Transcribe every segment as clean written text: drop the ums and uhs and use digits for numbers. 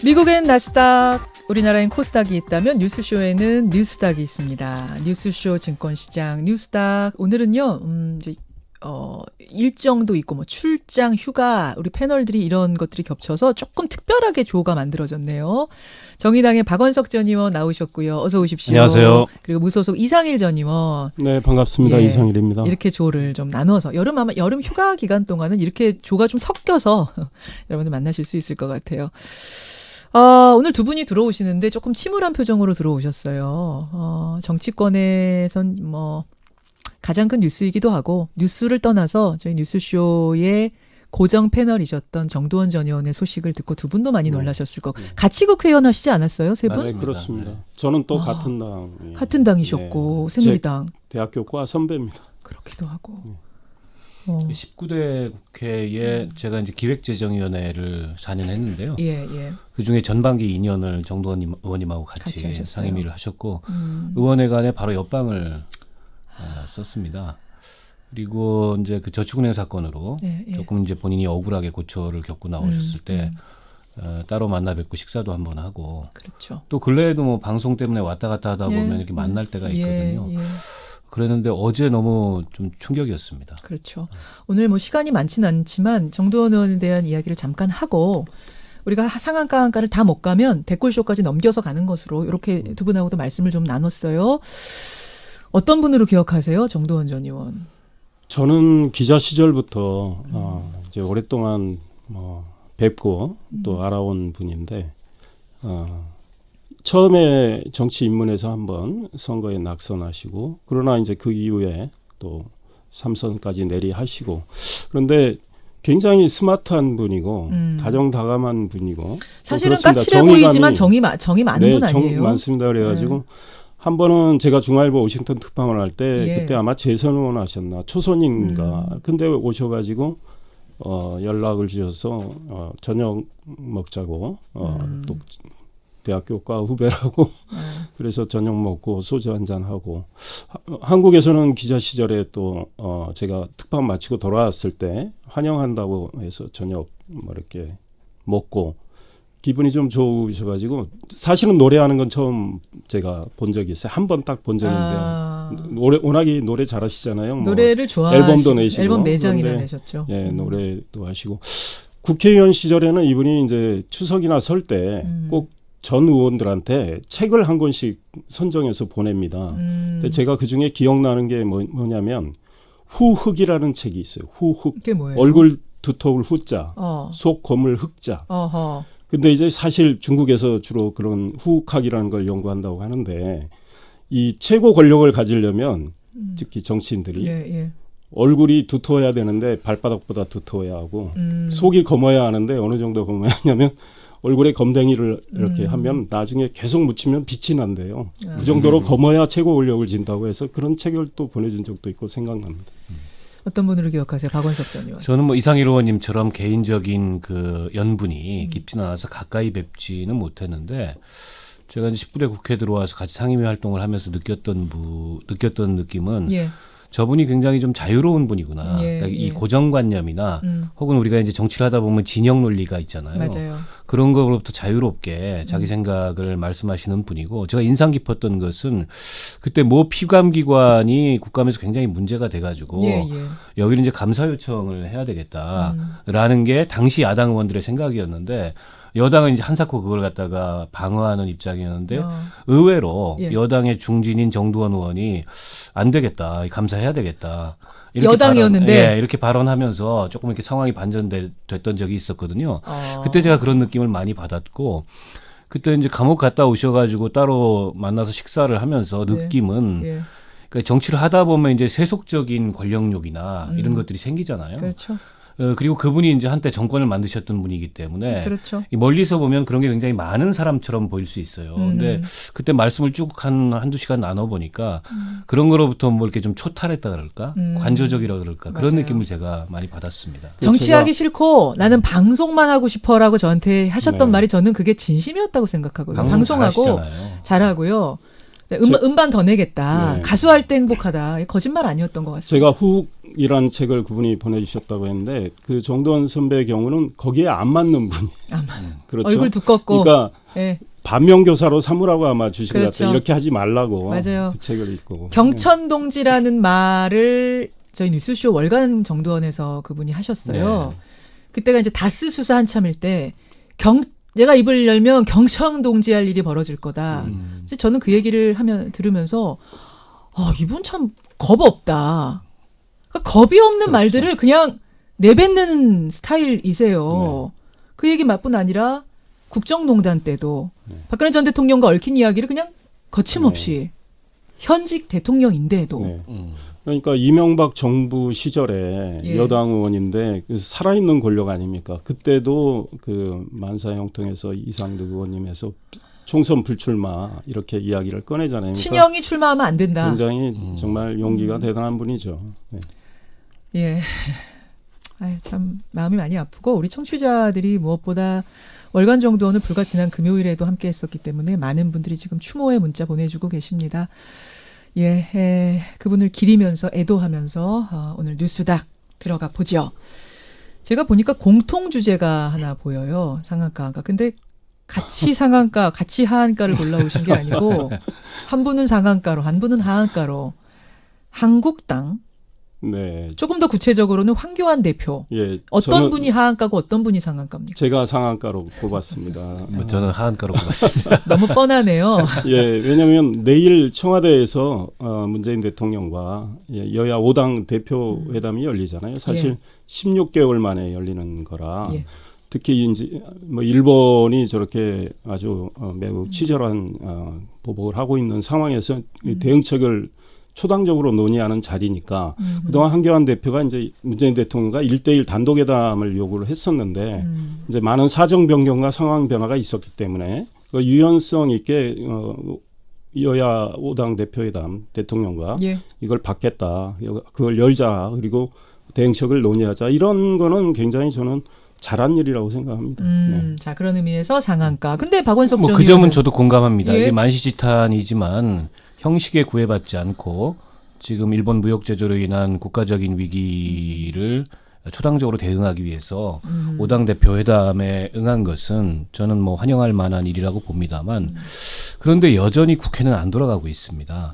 미국엔 나스닥, 우리나라엔 코스닥이 있다면 뉴스쇼에는 뉴스닥이 있습니다. 뉴스쇼 증권시장 뉴스닥. 오늘은요, 이제 일정도 있고 뭐 출장, 휴가, 우리 패널들이 이런 것들이 겹쳐서 조금 특별하게 조가 만들어졌네요. 정의당의 박원석 전 의원 나오셨고요. 어서 오십시오. 안녕하세요. 그리고 무소속 이상일 전 의원. 네, 반갑습니다. 예, 이상일입니다. 이렇게 조를 좀 나눠서 여름 휴가 기간 동안은 이렇게 조가 좀 섞여서 여러분들 만나실 수 있을 것 같아요. 오늘 두 분이 들어오시는데 조금 침울한 표정으로 들어오셨어요. 정치권에선 뭐 가장 큰 뉴스이기도 하고 뉴스를 떠나서 저희 뉴스쇼의 고정 패널이셨던 정두원 전 의원의 소식을 듣고 두 분도 많이 놀라셨을 거고 같이 국회의원 하시지 않았어요? 세 분? 네, 그렇습니다. 저는 또 같은 당. 같은 당이셨고 새누리당. 대학교과 선배입니다. 그렇기도 하고. 19대 국회에 제가 이제 기획재정위원회를 4년 했는데요. 예. 그 중에 전반기 2년을 정두원 의원님하고 같이 하셨어요. 상임위를 하셨고 의원회 간에 바로 옆방을 썼습니다. 그리고 이제 그 저축은행 사건으로 조금 이제 본인이 억울하게 고초를 겪고 나오셨을 때 따로 만나 뵙고 식사도 한번 하고. 그렇죠. 또 근래에도 뭐 방송 때문에 왔다 갔다 하다 보면 이렇게 만날 때가 있거든요. 그랬는데 어제 너무 좀 충격이었습니다. 그렇죠. 오늘 뭐 시간이 많지는 않지만 정두원 의원에 대한 이야기를 잠깐 하고 우리가 상한가 한가를 다 못 가면 댓글쇼까지 넘겨서 가는 것으로 이렇게 두 분하고도 말씀을 좀 나눴어요. 어떤 분으로 기억하세요? 정두원 전 의원. 저는 기자 시절부터 이제 오랫동안 뵙고 또 알아온 분인데 처음에 정치 입문해서 한번 선거에 낙선하시고 그러나 이제 그 이후에 또 3선까지 내리하시고 그런데 굉장히 스마트한 분이고 다정다감한 분이고 사실은 까칠해 보이지만 정이 많은 분 아니에요? 정 많습니다. 그래가지고 한 번은 제가 중앙일보 워싱턴 특파원을 할 때 그때 아마 재선 의원 하셨나 초선인가 근데 오셔가지고 연락을 주셔서 저녁 먹자고 또 대학교과 후배라고 그래서 저녁 먹고 소주 한잔 하고 한국에서는 기자 시절에 또 제가 특파원 마치고 돌아왔을 때 환영한다고 해서 저녁 뭐 이렇게 먹고 기분이 좀 좋으셔가지고 사실은 노래하는 건 처음 제가 본 적이 있어요. 한 번 딱 본 적인데 워낙에 노래 잘하시잖아요. 노래를 좋아하시고 앨범도 내시고 앨범 4장이나 내셨죠. 예, 노래도 하시고 국회의원 시절에는 이분이 이제 추석이나 설 때 꼭 전 의원들한테 책을 한 권씩 선정해서 보냅니다. 근데 제가 그중에 기억나는 게 뭐냐면 후흑이라는 책이 있어요. 후흑. 그게 뭐예요? 얼굴 두터울 후자, 속 거물 흑자. 근데 이제 사실 중국에서 주로 그런 후흑학이라는 걸 연구한다고 하는데 이 최고 권력을 가지려면 특히 정치인들이 얼굴이 두터워야 되는데 발바닥보다 두터워야 하고 속이 검어야 하는데 어느 정도 검어야 하냐면 얼굴에 검댕이를 이렇게 하면 나중에 계속 묻히면 빛이 난대요. 그 정도로 검어야 최고 권력을 진다고 해서 그런 책을 또 보내준 적도 있고 생각납니다. 어떤 분으로 기억하세요? 박원석 전 의원. 저는 뭐 이상일 의원님처럼 개인적인 그 연분이 깊지는 않아서 가까이 뵙지는 못했는데 제가 이제 19대 국회에 들어와서 같이 상임위 활동을 하면서 느꼈던 느낌은 저분이 굉장히 좀 자유로운 분이구나. 그러니까 이 고정관념이나 혹은 우리가 이제 정치를 하다 보면 진영 논리가 있잖아요. 맞아요. 그런 거로부터 자유롭게 자기 생각을 말씀하시는 분이고 제가 인상 깊었던 것은 그때 모 피감기관이 국감에서 굉장히 문제가 돼가지고 여기는 이제 감사 요청을 해야 되겠다라는 게 당시 야당 의원들의 생각이었는데 여당은 이제 한사코 그걸 갖다가 방어하는 입장이었는데 의외로 여당의 중진인 정두원 의원이 안 되겠다. 감사해야 되겠다. 이렇게 여당이었는데 이렇게 발언하면서 조금 이렇게 상황이 반전됐던 적이 있었거든요. 그때 제가 그런 느낌을 많이 받았고 그때 이제 감옥 갔다 오셔가지고 따로 만나서 식사를 하면서 느낌은 그러니까 정치를 하다 보면 이제 세속적인 권력욕이나 이런 것들이 생기잖아요. 그렇죠. 그리고 그분이 이제 한때 정권을 만드셨던 분이기 때문에 그렇죠. 멀리서 보면 그런 게 굉장히 많은 사람처럼 보일 수 있어요. 근데 그때 말씀을 쭉 한두 시간 나눠보니까 그런 거로부터 뭐 이렇게 좀 초탈했다 그럴까? 관조적이라 그럴까? 그런 맞아요. 느낌을 제가 많이 받았습니다. 정치하기 싫고 나는 방송만 하고 싶어라고 저한테 하셨던 말이 저는 그게 진심이었다고 생각하거든요. 방송하고 잘하시잖아요. 잘하고요. 음반 더 내겠다. 가수할 때 행복하다. 거짓말 아니었던 것 같습니다. 제가 후흑 정동이라는 책을 그분이 보내주셨다고 했는데 그 정동원 선배의 경우는 거기에 안 맞는 분이. 그렇죠. 얼굴 두껍고. 그러니까 예. 반면교사로 삼으라고 아마 주신 것 그렇죠. 같아요. 이렇게 하지 말라고. 맞아요. 그 책을 읽고. 경천동지라는 말을 저희 뉴스쇼 월간 정두원에서 그분이 하셨어요. 네. 그때가 이제 다스 수사 한참일 때 내가 입을 열면 경청동지 할 일이 벌어질 거다. 이제 저는 그 얘기를 들으면서 이분 참 겁 없다. 그러니까 겁이 없는 그렇죠. 말들을 그냥 내뱉는 스타일이세요. 네. 그 얘기뿐 아니라 국정농단 때도 네. 박근혜 전 대통령과 얽힌 이야기를 그냥 거침없이 현직 대통령인데도 네. 그러니까 이명박 정부 시절에 예. 여당 의원인데 살아있는 권력 아닙니까? 그때도 그 만사형통해서 이상득 의원님에서 총선 불출마 이렇게 이야기를 꺼내잖아요. 그러니까 친형이 출마하면 안 된다. 굉장히 정말 용기가 대단한 분이죠. 네. 예. 참 마음이 많이 아프고 우리 청취자들이 무엇보다 월간 정도는 불과 지난 금요일에도 함께 했었기 때문에 많은 분들이 지금 추모의 문자 보내주고 계십니다. 예, 그분을 기리면서 애도하면서 오늘 뉴스닥 들어가 보죠. 제가 보니까 공통 주제가 하나 보여요. 상한가. 근데 같이 상한가, 같이 하한가를 골라오신 게 아니고 한 분은 상한가로, 한 분은 하한가로 한국당. 네. 조금 더 구체적으로는 황교안 대표. 예. 어떤 분이 하한가고 어떤 분이 상한가입니까? 제가 상한가로 꼽았습니다. 저는 하한가로 꼽았습니다. 너무 뻔하네요. 예, 왜냐하면 내일 청와대에서 문재인 대통령과 여야 5당 대표 회담이 열리잖아요. 사실 예. 16개월 만에 열리는 거라. 예. 특히 이제 뭐 일본이 저렇게 아주 매우 치졸한 보복을 하고 있는 상황에서 이 대응책을 초당적으로 논의하는 자리니까 그동안 한교안 대표가 이제 문재인 대통령과 1대1 단독 회담을 요구를 했었는데 이제 많은 사정 변경과 상황 변화가 있었기 때문에 그 유연성 있게 여야 5당 대표회담 대통령과 예. 이걸 받겠다. 그걸 열자. 그리고 대응책을 논의하자. 이런 거는 굉장히 저는 잘한 일이라고 생각합니다. 네. 자, 그런 의미에서 상한가. 근데 박원석 전 그 점은 의원은 저도 공감합니다. 예. 이게 만시지탄이지만 형식에 구애받지 않고 지금 일본 무역 제조로 인한 국가적인 위기를 초당적으로 대응하기 위해서 5당 대표 회담에 응한 것은 저는 뭐 환영할 만한 일이라고 봅니다만 그런데 여전히 국회는 안 돌아가고 있습니다.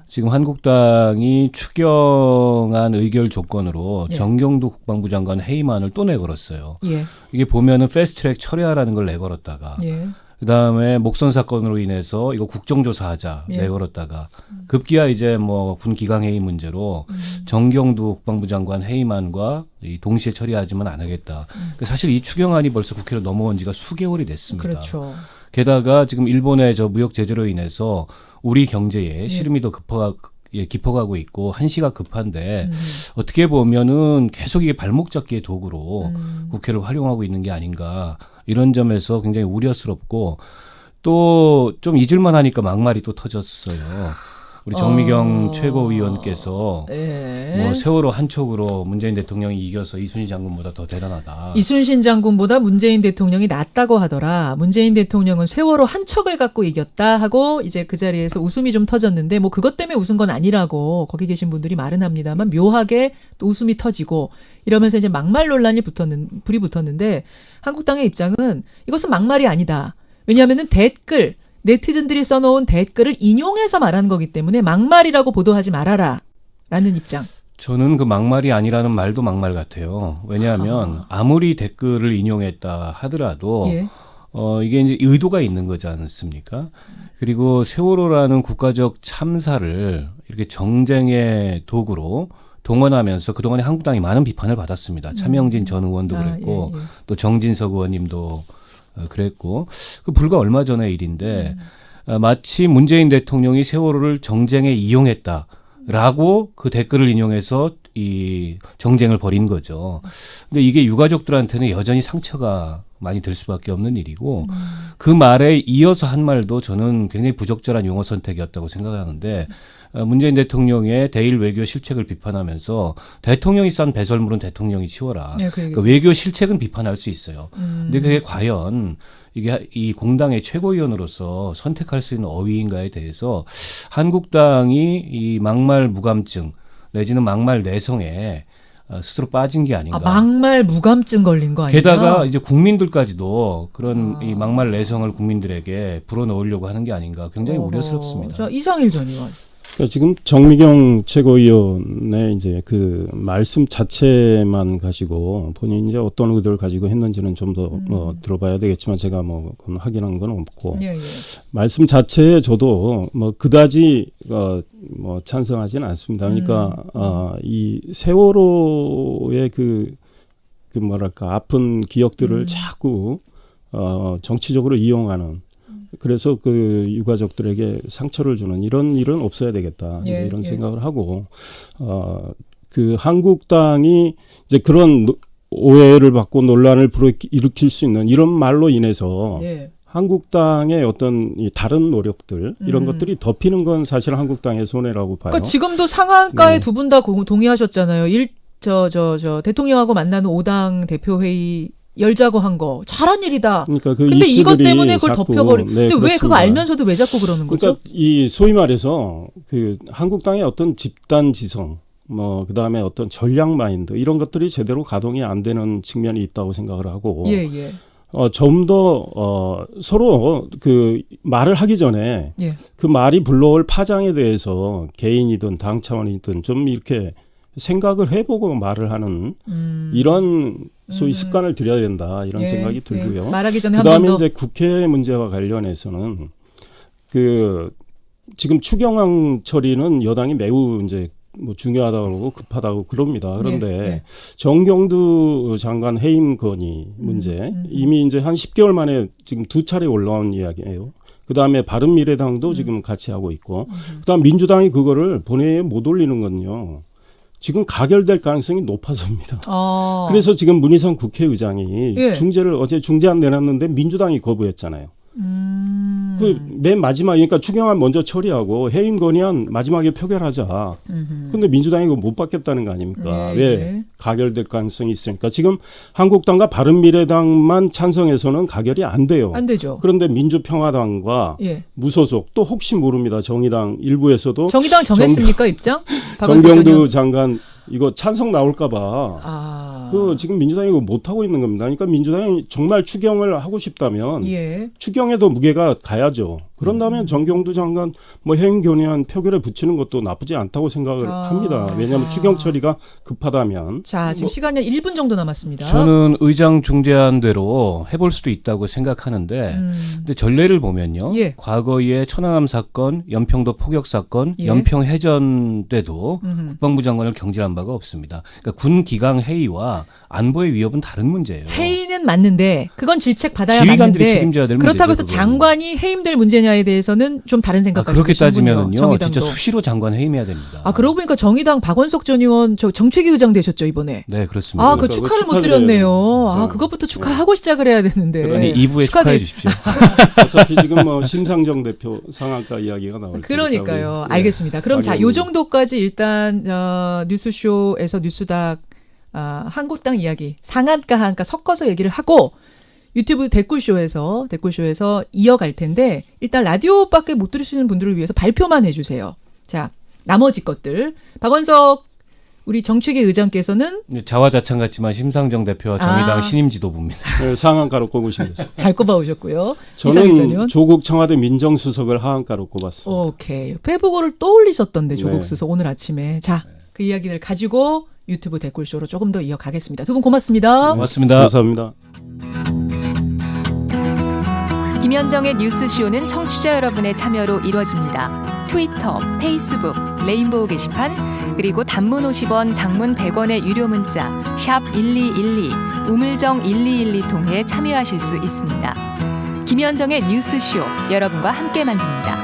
지금 한국당이 추경안 의결 조건으로 예. 정경도 국방부 장관 해임안을 또 내걸었어요. 예. 이게 보면은 패스트트랙 처리하라는 걸 내걸었다가 예. 그다음에 목선 사건으로 인해서 이거 국정조사하자 예. 내걸었다가 급기야 이제 뭐 군 기강 해임 문제로 정경도 국방부 장관 해임안과 동시에 처리하지만 안 하겠다. 사실 이 추경안이 벌써 국회로 넘어온 지가 수개월이 됐습니다. 그렇죠. 게다가 지금 일본의 저 무역 제재로 인해서 우리 경제에 시름이 더 깊어가고 있고 한시가 급한데 어떻게 보면은 계속 이게 발목 잡기의 도구로 국회를 활용하고 있는 게 아닌가 이런 점에서 굉장히 우려스럽고 또 좀 잊을만 하니까 막말이 또 터졌어요. 우리 정미경 최고위원께서 예. 뭐 세월호 한 촉으로 문재인 대통령이 이겨서 이순신 장군보다 더 대단하다. 이순신 장군보다 문재인 대통령이 낫다고 하더라. 문재인 대통령은 세월호 한 척을 갖고 이겼다 하고 이제 그 자리에서 웃음이 좀 터졌는데 뭐 그것 때문에 웃은 건 아니라고 거기 계신 분들이 말은 합니다만 묘하게 또 웃음이 터지고 이러면서 이제 막말 논란이 불이 붙었는데 한국당의 입장은 이것은 막말이 아니다. 왜냐하면은 네티즌들이 써놓은 댓글을 인용해서 말하는 거기 때문에 막말이라고 보도하지 말아라 라는 입장. 저는 그 막말이 아니라는 말도 막말 같아요. 왜냐하면 아무리 댓글을 인용했다 하더라도 예. 이게 이제 의도가 있는 거지 않습니까? 그리고 세월호라는 국가적 참사를 이렇게 정쟁의 도구로 동원하면서 그동안에 한국당이 많은 비판을 받았습니다. 차명진 전 의원도 그랬고 예, 예. 또 정진석 의원님도 그랬고 그 불과 얼마 전의 일인데 마치 문재인 대통령이 세월호를 정쟁에 이용했다라고 그 댓글을 인용해서 이 정쟁을 벌인 거죠. 근데 이게 유가족들한테는 여전히 상처가 많이 될 수밖에 없는 일이고 그 말에 이어서 한 말도 저는 굉장히 부적절한 용어 선택이었다고 생각하는데 문재인 대통령의 대일 외교 실책을 비판하면서 대통령이 싼 배설물은 대통령이 치워라. 네, 그러니까 외교 실책은 비판할 수 있어요. 근데 그게 과연 이게 이 공당의 최고위원으로서 선택할 수 있는 어휘인가에 대해서 한국당이 이 막말 무감증 내지는 막말 내성에 스스로 빠진 게 아닌가. 막말 무감증 걸린 거 아닌가? 게다가 이제 국민들까지도 그런 이 막말 내성을 국민들에게 불어넣으려고 하는 게 아닌가. 굉장히 우려스럽습니다. 자, 이상일 전 의원. 그러니까 지금 정미경 최고위원의 이제 그 말씀 자체만 가지고 본인이 이제 어떤 의도를 가지고 했는지는 좀 더 들어봐야 되겠지만 제가 뭐 그건 확인한 건 없고 예. 말씀 자체에 저도 뭐 그다지 뭐 찬성하지는 않습니다. 그러니까 이 세월호의 그 뭐랄까 아픈 기억들을 자꾸 정치적으로 이용하는. 그래서 그 유가족들에게 상처를 주는 이런 일은 없어야 되겠다. 이제 이런 생각을 하고 그 한국당이 이제 그런 오해를 받고 논란을 일으킬 수 있는 이런 말로 인해서 한국당의 어떤 이 다른 노력들 이런 것들이 덮이는 건 사실 한국당의 손해라고 봐요. 그러니까 지금도 상한가에 두 분 다 동의하셨잖아요. 대통령하고 만나는 5당 대표회의 열자고 한 거 잘한 일이다. 그러니까 그 근데 이것 이슈들이 때문에 그걸 덮여버려. 근데 그렇습니다. 왜 그거 알면서도 왜 자꾸 그러는 거죠? 그러니까 이 소위 말해서 그 한국당의 어떤 집단 지성, 뭐 그다음에 어떤 전략 마인드 이런 것들이 제대로 가동이 안 되는 측면이 있다고 생각을 하고. 좀 더 서로 그 말을 하기 전에 그 말이 불러올 파장에 대해서 개인이든 당 차원이든 좀 이렇게 생각을 해보고 말을 하는 이런 소위 습관을 들여야 된다 이런 생각이 들고요. 말하기 전에 그다음에 한 번 더. 이제 국회 문제와 관련해서는 그 지금 추경안 처리는 여당이 매우 이제 뭐 중요하다고 급하다고 그럽니다. 그런데 정경두 장관 해임 건의 문제 이미 이제 한 10개월 만에 지금 2차례 올라온 이야기예요. 그다음에 바른미래당도 지금 같이 하고 있고 그다음 민주당이 그거를 본회의에 못 올리는 건요. 지금 가결될 가능성이 높아서입니다. 그래서 지금 문희상 국회의장이 중재를 어제 중재안 내놨는데 민주당이 거부했잖아요. 그 맨 마지막 그러니까 추경안 먼저 처리하고 해임 건의안 마지막에 표결하자. 근데 민주당이 그거 못 받겠다는 거 아닙니까? 왜? 가결될 가능성이 있으니까. 지금 한국당과 바른미래당만 찬성해서는 가결이 안 돼요. 안 되죠. 그런데 민주평화당과 무소속 또 혹시 모릅니다. 정의당 일부에서도 정의당 정했습니까 입장? 정경두 장관 이거 찬성 나올까 봐. 그 지금 민주당이 이거 못 하고 있는 겁니다. 그러니까 민주당이 정말 추경을 하고 싶다면 추경에도 무게가 가야죠. 그런다면 정경두 장관 뭐 해임 견의안 표결에 붙이는 것도 나쁘지 않다고 생각을 합니다. 왜냐하면 추경 처리가 급하다면. 자, 지금 시간이 1분 정도 남았습니다. 저는 의장 중재안대로 해볼 수도 있다고 생각하는데 근데 전례를 보면요. 과거에 천안함 사건, 연평도 폭격 사건, 연평 해전 때도 국방부 장관을 경질한 바가 없습니다. 그러니까 군 기강 해이와 안보의 위협은 다른 문제예요. 해임은 맞는데 그건 질책 받아야 지휘관들이 맞는데 책임져야 될 그렇다고 문제죠, 해서 장관이 해임될 문제냐에 대해서는 좀 다른 생각 가지고 그렇게 계시는군요. 따지면은요. 정의당도. 진짜 수시로 장관 해임해야 됩니다. 그러고 보니까 정의당 박원석 전 의원 정책위 의장 되셨죠 이번에. 네, 그렇습니다. 그 축하를 못 드렸네요. 그것부터 축하하고 시작을 해야 되는데. 그러니 2부에 축하해 주십시오. 어차피 지금 뭐 심상정 대표 상한가 이야기가 나올 그러니까요. 알겠습니다. 그럼 자, 요 정도까지 일단 뉴스쇼에서 뉴스닥 한국당 이야기 상한가 하한가 섞어서 얘기를 하고 유튜브 댓글쇼에서 이어갈 텐데 일단 라디오밖에 못 들으시는 분들을 위해서 발표만 해주세요. 자, 나머지 것들 박원석 우리 정책위 의장께서는 자화자찬 같지만 심상정 대표와 정의당 신임 지도부입니다. 네, 상한가로 꼽으신 거죠. 잘 꼽아오셨고요. 저는 조국 청와대 민정수석을 하한가로 꼽았어요. 오케이. 페북어를 또 올리셨던데 조국 수석 오늘 아침에. 자, 그 이야기를 가지고 유튜브 댓글쇼로 조금 더 이어가겠습니다. 두 분 고맙습니다. 고맙습니다. 감사합니다. 김현정의 뉴스쇼는 청취자 여러분의 참여로 이루어집니다. 트위터, 페이스북, 레인보우 게시판, 그리고 단문 50원, 장문 100원의 유료 문자 샵 1212, 우물정 1212 통해 참여하실 수 있습니다. 김현정의 뉴스쇼, 여러분과 함께 만듭니다.